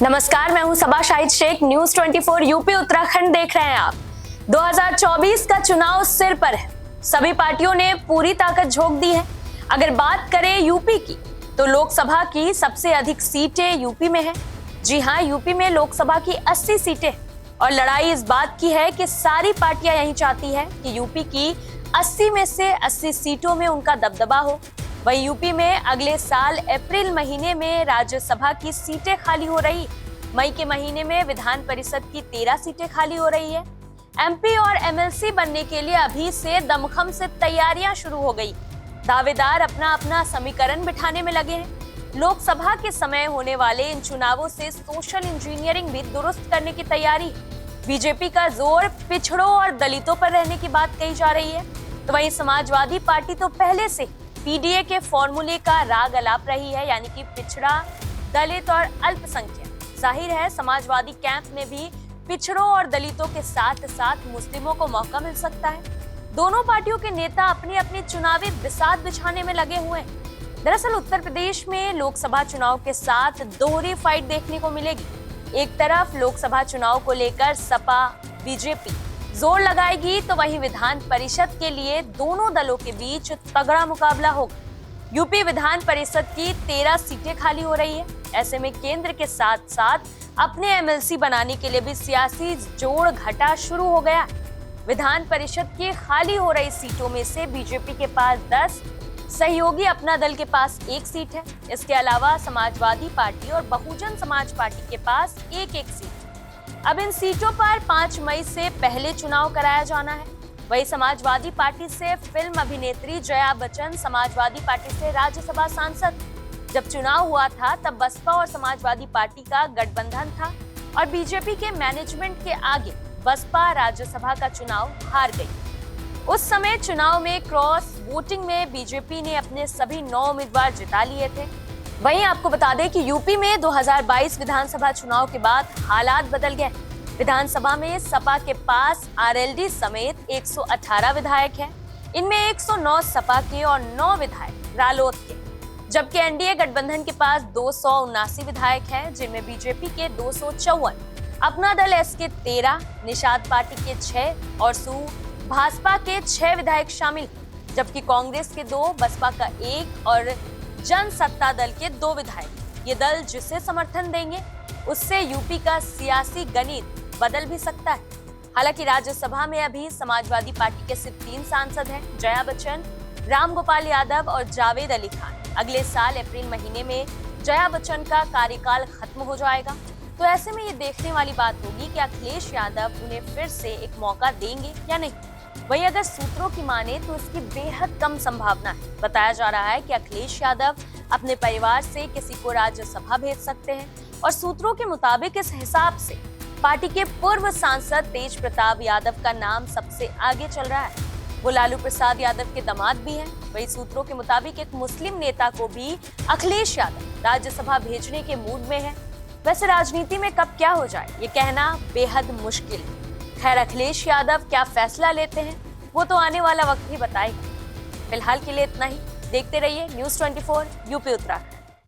नमस्कार, मैं हूं सबा शाहिद शेख। न्यूज 24 यूपी उत्तराखंड देख रहे हैं आप। 2024 का चुनाव सिर पर है। सभी पार्टियों ने पूरी ताकत झोंक दी है। अगर बात करें यूपी की, तो लोकसभा की सबसे अधिक सीटें यूपी में है। जी हां, यूपी में लोकसभा की 80 सीटें और लड़ाई इस बात की है कि सारी पार्टियां यही चाहती है कि यूपी की 80 में से 80 सीटों में उनका दबदबा हो। वहीं यूपी में अगले साल अप्रैल महीने में राज्यसभा की सीटें खाली हो रही। मई के महीने में विधान परिषद की 13 सीटें खाली हो रही है। एमपी और एमएलसी बनने के लिए अभी से दमखम से तैयारियां शुरू हो गई। दावेदार अपना अपना समीकरण बिठाने में लगे हैं। लोकसभा के समय होने वाले इन चुनावों से सोशल इंजीनियरिंग भी दुरुस्त करने की तैयारी। बीजेपी का जोर पिछड़ों और दलितों पर रहने की बात कही जा रही है, तो वहीं समाजवादी पार्टी तो पहले से पीडीए के फॉर्मूले का राग अलाप रही है, यानी कि पिछड़ा, दलित और अल्पसंख्यक। जाहिर है समाजवादी कैंप में भी पिछड़ों और दलितों के साथ साथ मुस्लिमों को मौका मिल सकता है। दोनों पार्टियों के नेता अपनी अपनी चुनावी बिसात बिछाने में लगे हुए हैं। दरअसल उत्तर प्रदेश में लोकसभा चुनाव के साथ दोहरी फाइट देखने को मिलेगी। एक तरफ लोकसभा चुनाव को लेकर सपा बीजेपी जोर लगाएगी, तो वहीं विधान परिषद के लिए दोनों दलों के बीच तगड़ा मुकाबला होगा। यूपी विधान परिषद की 13 सीटें खाली हो रही है। ऐसे में केंद्र के साथ साथ अपने एमएलसी बनाने के लिए भी सियासी जोड़ घटा शुरू हो गया। विधान परिषद की खाली हो रही सीटों में से बीजेपी के पास 10, सहयोगी अपना दल के पास 1 सीट है। इसके अलावा समाजवादी पार्टी और बहुजन समाज पार्टी के पास एक सीट। अब इन सीटों पर 5 मई से पहले चुनाव कराया जाना है। वही समाजवादी पार्टी से फिल्म अभिनेत्री जया बच्चन, समाजवादी पार्टी से राज्यसभा सांसद। जब चुनाव हुआ था तब बसपा और समाजवादी पार्टी का गठबंधन था और बीजेपी के मैनेजमेंट के आगे बसपा राज्यसभा का चुनाव हार गई। उस समय चुनाव में क्रॉस वोटिंग में बीजेपी ने अपने सभी 9 उम्मीदवार जिता लिए थे। वहीं आपको बता दें कि यूपी में 2022 विधानसभा चुनाव के बाद हालात बदल गए। विधानसभा में सपा के पास आरएलडी समेत 118 विधायक हैं। इनमें 109 सपा के और 9 विधायक रालोद के, जबकि एनडीए गठबंधन के पास 279 विधायक हैं, जिनमें बीजेपी के 254, अपना दल एस के 13, निषाद पार्टी के 6 और भाजपा के 6 विधायक शामिल, जबकि कांग्रेस के 2, बसपा का 1 और जनसत्ता दल के 2 विधायक। ये दल जिसे समर्थन देंगे उससे यूपी का सियासी गणित बदल भी सकता है। हालांकि राज्यसभा में अभी समाजवादी पार्टी के सिर्फ 3 सांसद हैं, जया बच्चन, राम गोपाल यादव और जावेद अली खान। अगले साल अप्रैल महीने में जया बच्चन का कार्यकाल खत्म हो जाएगा, तो ऐसे में ये देखने वाली बात होगी कि अखिलेश यादव उन्हें फिर से एक मौका देंगे या नहीं। वहीं अगर सूत्रों की माने तो इसकी बेहद कम संभावना है। बताया जा रहा है कि अखिलेश यादव अपने परिवार से किसी को राज्यसभा भेज सकते हैं और सूत्रों के मुताबिक इस हिसाब से पार्टी के पूर्व सांसद तेज प्रताप यादव का नाम सबसे आगे चल रहा है। वो लालू प्रसाद यादव के दामाद भी हैं। वही सूत्रों के मुताबिक एक मुस्लिम नेता को भी अखिलेश यादव राज्यसभा भेजने के मूड में है। वैसे राजनीति में कब क्या हो जाए ये कहना बेहद मुश्किल है। खैर, अखिलेश यादव क्या फैसला लेते हैं वो तो आने वाला वक्त ही बताएगा। फिलहाल के लिए इतना ही। देखते रहिए न्यूज 24 यूपी उत्तराखंड।